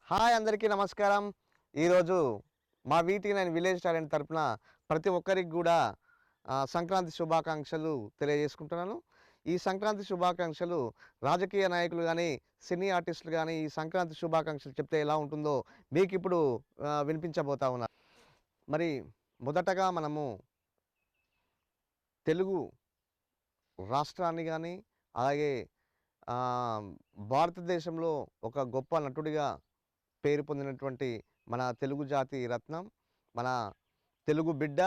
Hi అందరికీ నమస్కారం. ఈరోజు మా వీటీ9 విలేజ్ టాలెంట్ తరపున ప్రతి ఒక్కరికి కూడా సంక్రాంతి శుభాకాంక్షలు తెలియజేసుకుంటున్నాను. ఈ సంక్రాంతి శుభాకాంక్షలు రాజకీయ నాయకులు గానీ, సినీ ఆర్టిస్టులు గానీ ఈ సంక్రాంతి శుభాకాంక్షలు చెప్తే ఎలా ఉంటుందో మీకిప్పుడు వినిపించబోతా ఉన్నా. మరి మొదటగా మనము తెలుగు రాష్ట్రాన్ని గానీ, అలాగే భారతదేశంలో ఒక గొప్ప నటుడిగా పేరు పొందినటువంటి మన తెలుగు జాతి రత్నం, మన తెలుగు బిడ్డ,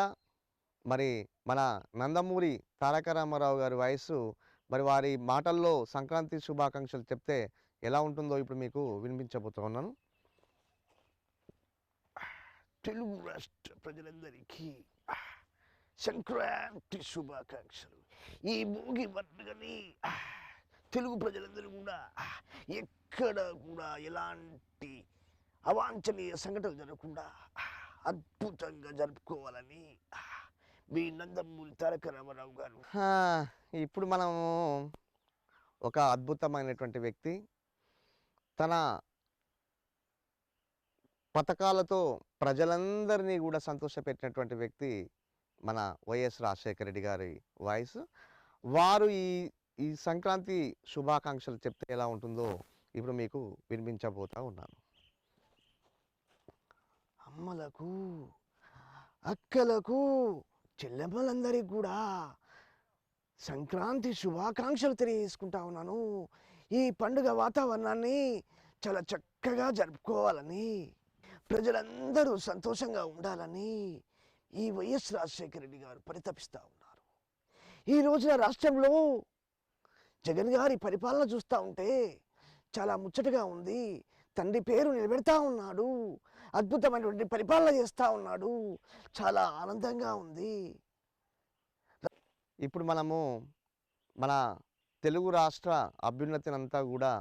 మరి మన నందమూరి తారక రామారావు గారి వయస్సు, మరి వారి మాటల్లో సంక్రాంతి శుభాకాంక్షలు చెప్తే ఎలా ఉంటుందో ఇప్పుడు మీకు వినిపించబోతూ ఉన్నాను. తెలుగు రాష్ట్ర ప్రజలందరికీ సంక్రాంతి శుభాకాంక్షలు. ఈ భోగి పండుగని తెలుగు ప్రజలందరూ కూడా ఎక్కడ కూడా ఎలాంటి అవాంఛనీయ సంఘటనలు జరగకుండా అద్భుతంగా జరుపుకోవాలని మీ నందమూరి తారక రామారావు గారు. ఇప్పుడు మనము ఒక అద్భుతమైనటువంటి వ్యక్తి, తన పథకాలతో ప్రజలందరినీ కూడా సంతోషపెట్టినటువంటి వ్యక్తి మన వైఎస్ రాజశేఖర రెడ్డి గారి వాయిస్. వారు ఈ సంక్రాంతి శుభాకాంక్షలు చెప్తే ఎలా ఉంటుందో ఇప్పుడు మీకు వినిపించబోతా ఉన్నాను. అమ్మలకు, అక్కలకు, చెల్లెమ్మలందరికీ కూడా సంక్రాంతి శుభాకాంక్షలు తెలియజేసుకుంటా ఉన్నాను. ఈ పండుగ వాతావరణాన్ని చాలా చక్కగా జరుపుకోవాలని, ప్రజలందరూ సంతోషంగా ఉండాలని ఈ వైఎస్ రాజశేఖర రెడ్డి గారు పరితపిస్తూ ఉన్నారు. ఈ రోజున రాష్ట్రంలో జగన్ గారి పరిపాలన చూస్తూ ఉంటే చాలా ముచ్చటగా ఉంది. తండ్రి పేరు నిలబెడతా ఉన్నాడు, అద్భుతమైనటువంటి పరిపాలన చేస్తూ ఉన్నాడు, చాలా ఆనందంగా ఉంది. ఇప్పుడు మనము మన తెలుగు రాష్ట్ర అభ్యున్నతినంతా కూడా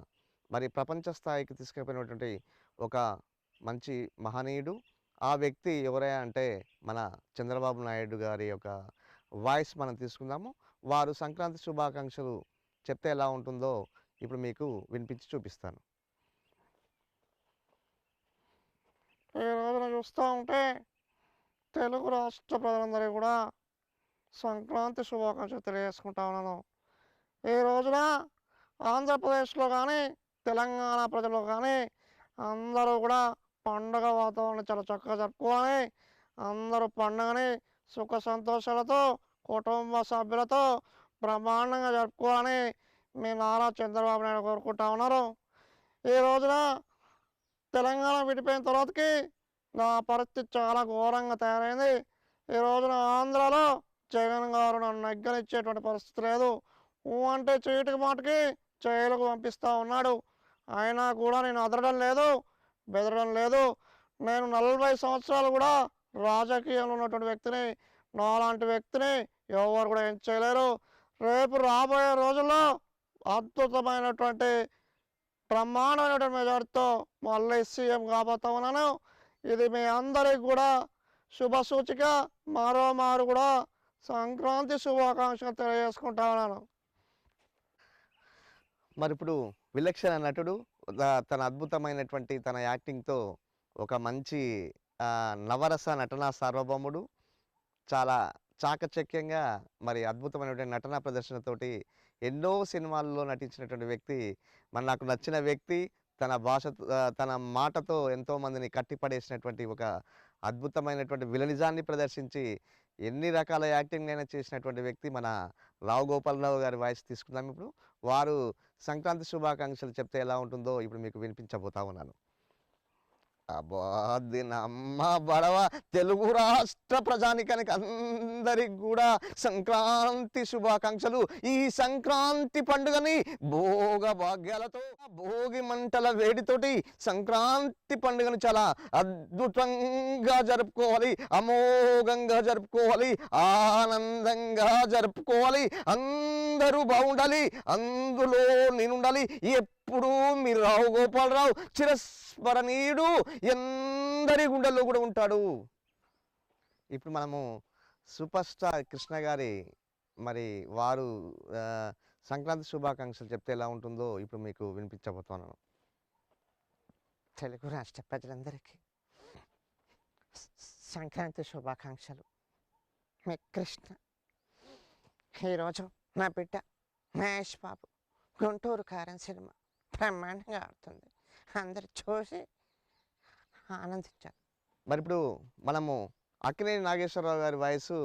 మరి ప్రపంచ స్థాయికి తీసుకుపోయినటువంటి ఒక మంచి మహనీయుడు. ఆ వ్యక్తి ఎవరయ్యా అంటే మన చంద్రబాబు నాయుడు గారి యొక్క వాయిస్ మనం తీసుకుందాము. వారు సంక్రాంతి శుభాకాంక్షలు చెప్తే ఎలా ఉంటుందో ఇప్పుడు మీకు వినిపించి చూపిస్తాను. ఈ రోజున చూస్తూ ఉంటే తెలుగు రాష్ట్ర ప్రజలందరికీ కూడా సంక్రాంతి శుభాకాంక్షలు తెలియజేసుకుంటా ఉన్నాను. ఈ రోజున ఆంధ్రప్రదేశ్లో కానీ, తెలంగాణ ప్రజలు కానీ అందరూ కూడా పండుగ వాతావరణం చాలా చక్కగా జరుపుకోవాలి. అందరూ పండుగని సుఖ సంతోషాలతో కుటుంబ సభ్యులతో బ్రహ్మాండంగా జరుపుకోవాలని మీ నారా చంద్రబాబు నాయుడు కోరుకుంటా ఉన్నారు. ఈ రోజున తెలంగాణ విడిపోయిన తర్వాతకి నా పరిస్థితి చాలా ఘోరంగా తయారైంది. ఈ రోజున ఆంధ్రాలో జగన్ గారు నన్ను నెగ్గనిచ్చేటువంటి పరిస్థితి లేదు. అంటే చీటికి మాటికి జైలుకు పంపిస్తూ ఉన్నాడు. అయినా కూడా నేను అదరడం లేదు, బెదరడం లేదు. నేను 40 సంవత్సరాలు కూడా రాజకీయంలో ఉన్నటువంటి వ్యక్తిని. నాలాంటి వ్యక్తిని ఎవరు కూడా ఏం చేయలేరు. రేపు రాబోయే రోజుల్లో అద్భుతమైనటువంటి బ్రహ్మాండమైనటువంటి మెజార్టీతో మళ్ళీ సీఎం కాబోతా ఉన్నాను. ఇది మీ అందరికి కూడా శుభ సూచిక. మరోమారు కూడా సంక్రాంతి శుభాకాంక్షలు తెలియజేసుకుంటా ఉన్నాను. మరి ఇప్పుడు విలక్షణ నటుడు తన అద్భుతమైనటువంటి తన యాక్టింగ్తో ఒక మంచి నవరస నటనా సార్వభౌముడు, చాలా చాకచక్యంగా మరి అద్భుతమైనటువంటి నటనా ప్రదర్శనతోటి ఎన్నో సినిమాల్లో నటించినటువంటి వ్యక్తి, మరి నాకు నచ్చిన వ్యక్తి. తన భాష, తన మాటతో ఎంతోమందిని కట్టిపడేసినటువంటి ఒక అద్భుతమైనటువంటి విలనిజాన్ని ప్రదర్శించి ఎన్ని రకాల యాక్టింగ్ అయినా చేసినటువంటి వ్యక్తి మన రావు గోపాలరావు గారి వాయిస్ తీసుకుందాం. ఇప్పుడు వారు సంక్రాంతి శుభాకాంక్షలు చెప్తే ఎలా ఉంటుందో ఇప్పుడు మీకు వినిపించబోతా ఉన్నాను. అమ్మ బడవ తెలుగు రాష్ట్ర ప్రజానికానికి అందరికి కూడా సంక్రాంతి శుభాకాంక్షలు. ఈ సంక్రాంతి పండుగని భోగ భాగ్యాలతో, భోగి మంటల వేడితోటి సంక్రాంతి పండుగను చాలా అద్భుతంగా జరుపుకోవాలి, అమోఘంగా జరుపుకోవాలి, ఆనందంగా జరుపుకోవాలి. అందరూ బాగుండాలి, అందులో నేనుండాలి. ఎప్పుడు మీరు రావు గోపాలరావు చిరస్మరణీయుడు, ఎందరి గుండెల్లో కూడా ఉంటాడు. ఇప్పుడు మనము సూపర్ స్టార్ కృష్ణ గారి మరి వారు సంక్రాంతి శుభాకాంక్షలు చెప్తే ఎలా ఉంటుందో ఇప్పుడు మీకు వినిపించబోతున్నాను. తెలుగు రాష్ట్ర ప్రజలందరికీ సంక్రాంతి శుభాకాంక్షలు. మీ కృష్ణ. ఈరోజు నా బిడ్డ మహేష్ బాబు గుంటూరు కారం సినిమా బ్రహ్మాండంగా ఆడుతుంది. అందరు చూసి ఆనందించారు. మరి ఇప్పుడు మనము అక్కినేని నాగేశ్వరరావు గారి వాయిస్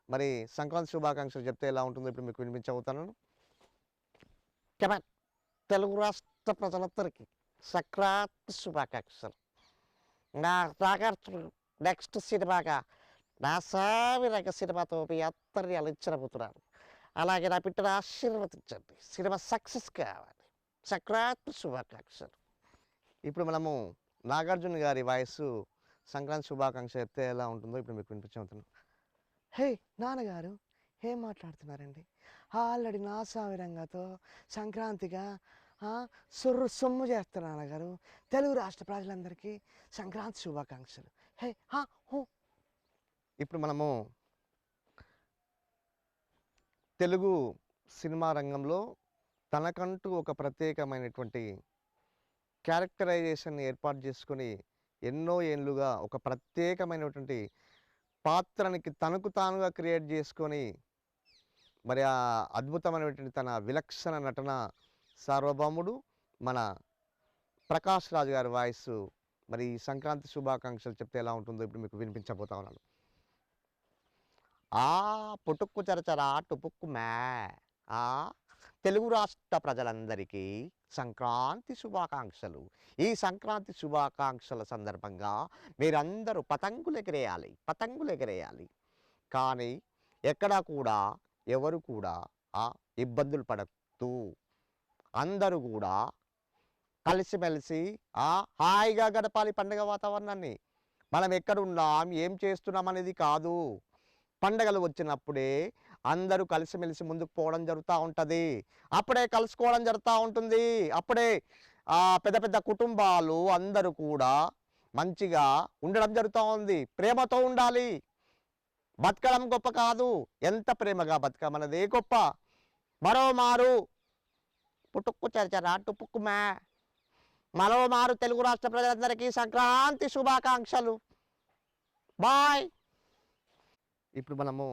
మరి సంక్రాంతి శుభాకాంక్షలు చెప్తే ఎలా ఉంటుందో ఇప్పుడు మీకు వినిపించబోతాను. కమాన్. తెలుగు రాష్ట్ర ప్రజలందరికీ సంక్రాంతి శుభాకాంక్షలు. నా నాగార్జున నెక్స్ట్ సినిమాగా నా సావిరంగ సినిమాతో మీ అందరినీ అలించబోతున్నాను. అలాగే నా బిడ్డను ఆశీర్వదించండి. సినిమా సక్సెస్ కావాలి. సంక్రాంతి శుభాకాంక్షలు. ఇప్పుడు మనము నాగార్జున గారి వాయిస్ సంక్రాంతి శుభాకాంక్ష చెప్తే ఎలా ఉంటుందో ఇప్పుడు మీకు వినిపించబోతున్నాను. హే నాన్నగారు, ఏం మాట్లాడుతున్నారండి? ఆల్రెడీ నా సామిరంగతో సంక్రాంతిగా సొమ్ము చేస్తున్నా నాన్నగారు. తెలుగు రాష్ట్ర ప్రజలందరికీ సంక్రాంతి శుభాకాంక్షలు. హే హో. ఇప్పుడు మనము తెలుగు సినిమా రంగంలో తనకంటూ ఒక ప్రత్యేకమైనటువంటి క్యారెక్టరైజేషన్ ఏర్పాటు చేసుకొని ఎన్నో ఏళ్ళుగా ఒక ప్రత్యేకమైనటువంటి పాత్రనికి తనకు తానుగా క్రియేట్ చేసుకొని మరి ఆ అద్భుతమైనటువంటి తన విలక్షణ నటన సార్వభౌముడు మన ప్రకాష్ రాజ్ గారి వాయిస్ మరి ఈ సంక్రాంతి శుభాకాంక్షలు చెప్తే ఎలా ఉంటుందో ఇప్పుడు మీకు వినిపించబోతా ఉన్నాను. ఆ పుటుక్కు చరచరా టుపుక్కు మ్యా. ఆ తెలుగు రాష్ట్ర ప్రజలందరికీ సంక్రాంతి శుభాకాంక్షలు. ఈ సంక్రాంతి శుభాకాంక్షల సందర్భంగా మీరందరూ పతంగులు ఎగరేయాలి. కానీ ఎక్కడా కూడా ఎవరు కూడా ఇబ్బందులు పడద్దు. అందరూ కూడా కలిసిమెలిసి హాయిగా గడపాలి పండుగ వాతావరణాన్ని. మనం ఎక్కడున్నాం, ఏం చేస్తున్నాం అనేది కాదు. పండగలు వచ్చినప్పుడే అందరూ కలిసిమెలిసి ముందుకు పోవడం జరుగుతూ ఉంటుంది. అప్పుడే కలుసుకోవడం జరుగుతూ ఉంటుంది. అప్పుడే పెద్ద పెద్ద కుటుంబాలు అందరూ కూడా మంచిగా ఉండడం జరుగుతూ ఉంది. ప్రేమతో ఉండాలి. బతకడం గొప్ప కాదు, ఎంత ప్రేమగా బతకమన్నదే గొప్ప. మరోమారు పుట్టుక్కు చరచరా టుపుక్కు మ్యా. మరోమారు తెలుగు రాష్ట్ర ప్రజలందరికీ సంక్రాంతి శుభాకాంక్షలు. బాయ్. ఇప్పుడు మనము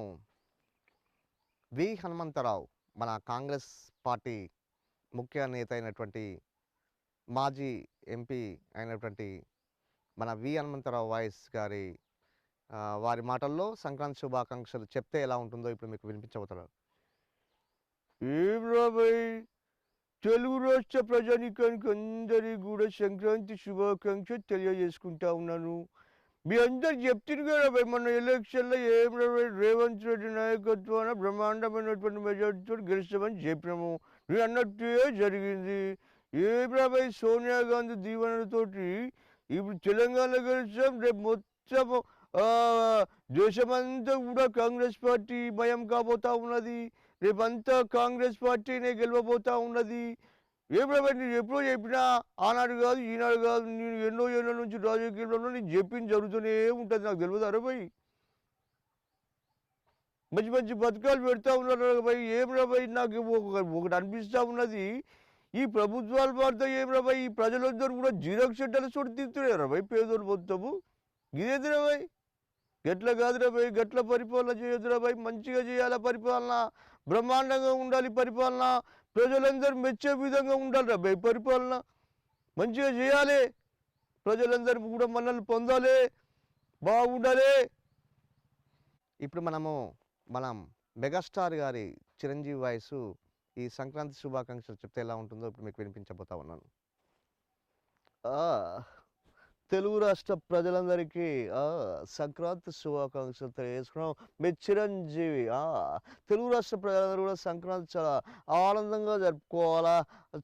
వి హనుమంతరావు, మన కాంగ్రెస్ పార్టీ ముఖ్య నేత అయినటువంటి మాజీ ఎంపీ అయినటువంటి మన వి హనుమంతరావు వాయిస్ గారి వారి మాటల్లో సంక్రాంతి శుభాకాంక్షలు చెప్తే ఎలా ఉంటుందో ఇప్పుడు మీకు వినిపించబోతున్నారు. ఏం రాబాయ్, తెలుగు రాష్ట్ర ప్రజానికానికి అందరికీ కూడా సంక్రాంతి శుభాకాంక్షలు తెలియజేసుకుంటా ఉన్నాను. మీ అందరు చెప్తుంది కదా రాబాయ్, మన ఎలక్షన్లో ఏం రాబాయ్, రేవంత్ రెడ్డి నాయకత్వాన బ్రహ్మాండమైనటువంటి మెజార్టీతో గెలుస్తామని చెప్పినాము. నేను అన్నట్టే జరిగింది. ఏం రాబాయ్, సోనియా గాంధీ దీవెనలతోటి ఇప్పుడు తెలంగాణలో గెలుస్తాం. రేపు మొత్తం దేశమంతా కూడా కాంగ్రెస్ పార్టీ భయం కాబోతా ఉన్నది. రేపంతా కాంగ్రెస్ పార్టీనే గెలవబోతా ఉన్నది. ఏం రాబాయ్, నేను ఎప్పుడో చెప్పినా, ఆనాడు కాదు ఈనాడు కాదు, నేను ఎన్నో ఏళ్ళ నుంచి రాజకీయంలో నేను చెప్పింది జరుగుతూనే ఉంటుంది. నాకు తెలియదు రాబాయ్. మంచి మంచి పథకాలు పెడతా ఉన్నారు రాబాయ్. ఏం రాబాయ్, నాకు ఒకటి అనిపిస్తూ ఉన్నది, ఈ ప్రభుత్వాలు మారితే ఏం రాబాయ్, ఈ ప్రజలందరూ కూడా జీరోక్స్ సెంటర్లు చోటు తీస్తున్నారు రాబాయ్. పేదోళ్ళు మొత్తము ఇదేది రాబాయ్. గట్ల కాదు రాబాయ్, గట్ల పరిపాలన చేయొద్దు రాబాయ్. మంచిగా చేయాలి పరిపాలన, బ్రహ్మాండంగా ఉండాలి పరిపాలన, ప్రజలందరూ మెచ్చే విధంగా ఉండాలి రాబాయ్ పరిపాలన. మంచిగా చేయాలి, ప్రజలందరూ కూడా మనల్ని పొందాలి, బాగుండాలి. ఇప్పుడు మనం మెగాస్టార్ గారి చిరంజీవి వాయిస్ ఈ సంక్రాంతి శుభాకాంక్షలు చెప్తే ఎలా ఉంటుందో ఇప్పుడు మీకు వినిపించబోతా ఉన్నాను. తెలుగు రాష్ట్ర ప్రజలందరికీ సంక్రాంతి శుభాకాంక్షలు తెలియజేసుకున్నాం. మీ చిరంజీవి. తెలుగు రాష్ట్ర ప్రజలందరూ కూడా సంక్రాంతి చాలా ఆనందంగా జరుపుకోవాలా,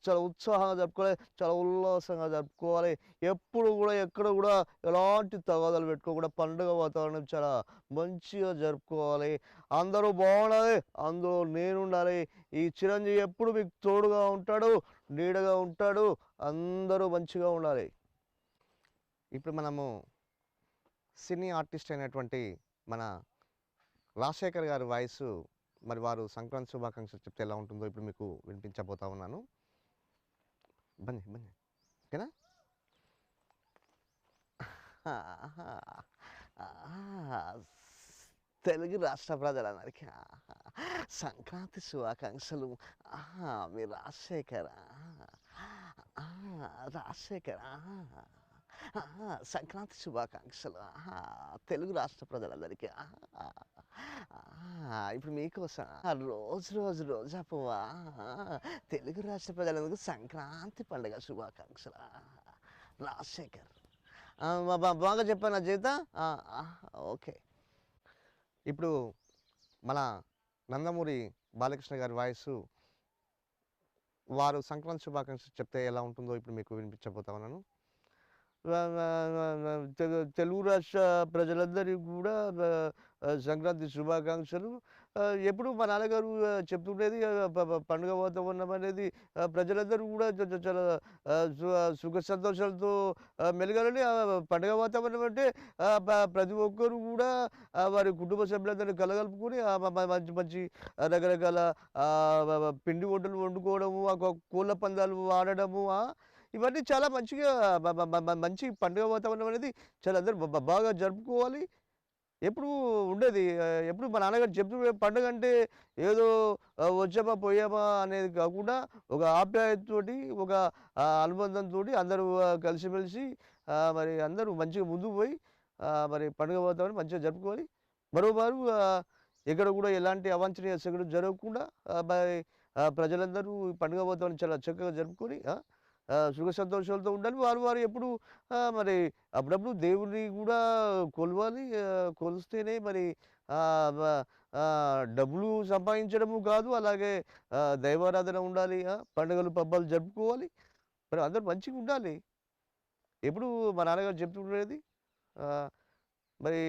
చాలా ఉత్సాహంగా జరుపుకోవాలి, చాలా ఉల్లాసంగా జరుపుకోవాలి. ఎప్పుడు కూడా ఎక్కడ కూడా ఎలాంటి తగాదాలు పెట్టుకోకుండా పండుగ వాతావరణం చాలా మంచిగా జరుపుకోవాలి. అందరూ బాగుండాలి, అందులో నేను ఉండాలి. ఈ చిరంజీవి ఎప్పుడు మీకు తోడుగా ఉంటాడు, నీడగా ఉంటాడు. అందరూ మంచిగా ఉండాలి. ఇప్పుడు మనము సినీ ఆర్టిస్ట్ అయినటువంటి మన రాజశేఖర్ గారి వాయిస్ మరి వారు సంక్రాంతి శుభాకాంక్షలు చెప్తే ఎలా ఉంటుందో ఇప్పుడు మీకు వినిపించబోతా ఉన్నాను. బన్నీ ఓకేనా. ఆహా! ఆహా! తెలుగు రాష్ట్ర ప్రజలందరికీ సంక్రాంతి శుభాకాంక్షలు. మీరు రాజశేఖర్. రాజశేఖర్. సంక్రాంతి శుభాకాంక్షలు. తెలుగు రాష్ట్ర ప్రజలందరికీ. ఇప్పుడు మీకోసం రోజు రోజు రోజా పువ్వా తెలుగు రాష్ట్ర ప్రజలందరికీ సంక్రాంతి పండుగ శుభాకాంక్షలు. రాజశేఖర్. బాగా చెప్పాను జీవిత. ఓకే. ఇప్పుడు మన నందమూరి బాలకృష్ణ గారి వాయిసు వారు సంక్రాంతి శుభాకాంక్షలు చెప్తే ఎలా ఉంటుందో ఇప్పుడు మీకు వినిపించబోతా ఉన్నాను. తెలుగు రాష్ట్ర ప్రజలందరికీ కూడా సంక్రాంతి శుభాకాంక్షలు. ఎప్పుడు మా నాన్నగారు చెప్తుండేది పండుగ వాతావరణం అనేది ప్రజలందరూ కూడా చాలా సుఖ సంతోషాలతో మెలగాలని. పండుగ వాతావరణం అంటే ప్రతి ఒక్కరు కూడా వారి కుటుంబ సభ్యులందరినీ కలగలుపుకొని మంచి మంచి రకరకాల పిండి వంటలు వండుకోవడము, కోళ్ళ పందాలు ఆడడము, ఇవన్నీ చాలా మంచిగా మంచి పండుగ వాతావరణం అనేది చాలా అందరూ బాగా జరుపుకోవాలి. ఎప్పుడు ఉండేది. ఎప్పుడు మా నాన్నగారు చెప్తూ పండుగ అంటే ఏదో వచ్చామా పోయామా అనేది కాకుండా ఒక ఆప్యాయతతోటి, ఒక అనుబంధంతో అందరూ కలిసిమెలిసి మరి అందరూ మంచిగా ముందుకు పోయి మరి పండుగ వాతావరణం మంచిగా జరుపుకోవాలి. మరోమారు ఎక్కడ కూడా ఎలాంటి అవాంఛనీయ సంఘటనలు జరగకుండా మరి ప్రజలందరూ ఈ పండుగ వాతావరణం చాలా చక్కగా జరుపుకొని సుఖ సంతోషాలతో ఉండాలి. వారు ఎప్పుడు మరి అప్పుడప్పుడు దేవుడిని కూడా కొలవాలి. కొలిస్తేనే మరి డబ్బులు సంపాదించడము కాదు, అలాగే దైవారాధన ఉండాలి. పండుగలు పబ్బాలు జరుపుకోవాలి. మరి అందరూ మంచిగా ఉండాలి. ఎప్పుడు మా నాన్నగారు చెప్తుండేది. మరి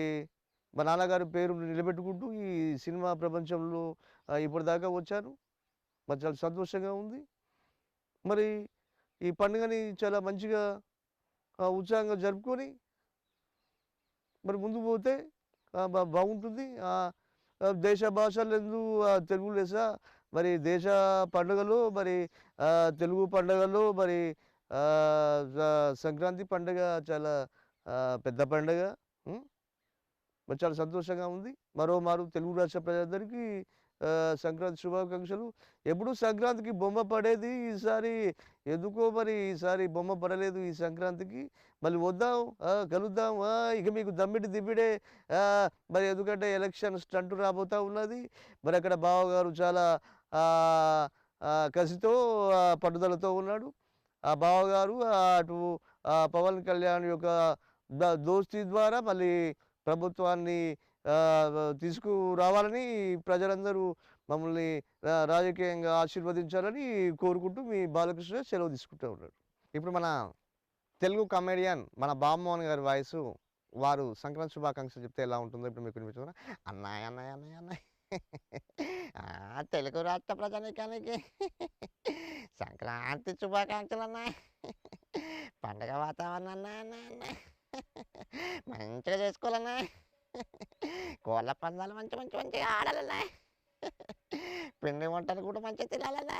మా నాన్నగారి పేరు నిలబెట్టుకుంటూ ఈ సినిమా ప్రపంచంలో ఇప్పటిదాకా వచ్చాను. మరి చాలా సంతోషంగా ఉంది. మరి ఈ పండుగని చాలా మంచిగా ఉత్సాహంగా జరుపుకొని మరి ముందుకు పోతే బాగుంటుంది. దేశ భాషలందు తెలుగు లెస్స. మరి దేశ పండుగలో మరి తెలుగు పండుగలో మరి సంక్రాంతి పండుగ చాలా పెద్ద పండుగ. మరి చాలా సంతోషంగా ఉంది. మరోమారు తెలుగు రాష్ట్ర ప్రజలందరికీ సంక్రాంతి శుభాకాంక్షలు. ఎప్పుడు సంక్రాంతికి బొమ్మ పడేది, ఈసారి ఎందుకో మరి ఈసారి బొమ్మ పడలేదు ఈ సంక్రాంతికి. మళ్ళీ వద్దాం, కలుద్దాం. ఇక మీకు దమ్మిడి దిమ్మిడే. మరి ఎందుకంటే ఎలక్షన్ స్టంట్ రాబోతా ఉన్నది. మరి అక్కడ బావగారు చాలా కసితో పట్టుదలతో ఉన్నాడు. ఆ బావగారు అటు పవన్ కళ్యాణ్ యొక్క దోస్తీ ద్వారా మళ్ళీ ప్రభుత్వాన్ని తీసుకురావాలని ప్రజలందరూ మమ్మల్ని రాజకీయంగా ఆశీర్వదించాలని కోరుకుంటూ మీ బాలకృష్ణ సెలవు తీసుకుంటూ ఉన్నాడు. ఇప్పుడు మన తెలుగు కమెడియన్ మన బామ్మోహన్ గారి వాయిసు వారు సంక్రాంతి శుభాకాంక్షలు చెప్తే ఎలా ఉంటుందో ఇప్పుడు మీకు వినిపించుకున్నా. అన్నయ్య అన్నయ్య అన్నయ్య అన్నయ్య తెలుగు రాష్ట్ర ప్రజానీకానికి సంక్రాంతి శుభాకాంక్షలు అన్నాయి. పండగ వాతావరణం అన్నాయి అన్నాయి అన్నాయి మంచిగా చేసుకోవాలన్నా. కోళ్ళ పందాలు మంచిగా ఆడాలన్నా. పిండి వంటలు కూడా మంచిగా తినాలన్నా.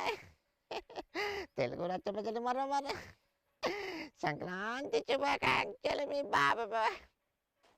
తెలుగు రాష్ట్ర ప్రజలు మరో సంక్రాంతి శుభాకాంక్షలు మీ బాబా.